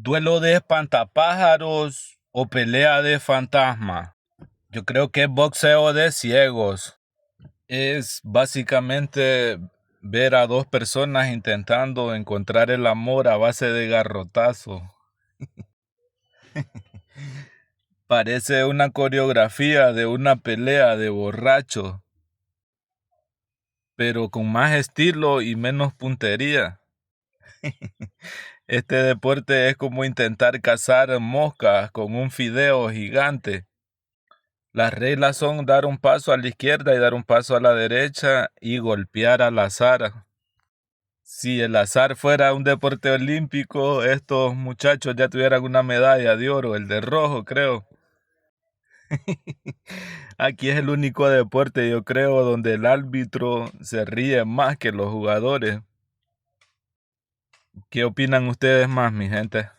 ¿Duelo de espantapájaros o pelea de fantasma? Yo creo que es boxeo de ciegos. Es básicamente ver a dos personas intentando encontrar el amor a base de garrotazo. Parece una coreografía de una pelea de borracho, pero con más estilo y menos puntería. Este deporte es como intentar cazar moscas con un fideo gigante. Las reglas son dar un paso a la izquierda y dar un paso a la derecha y golpear al azar. Si el azar fuera un deporte olímpico, estos muchachos ya tuvieran una medalla de oro, el de rojo, creo. Aquí es el único deporte, yo creo, donde el árbitro se ríe más que los jugadores. ¿Qué opinan ustedes más, mi gente?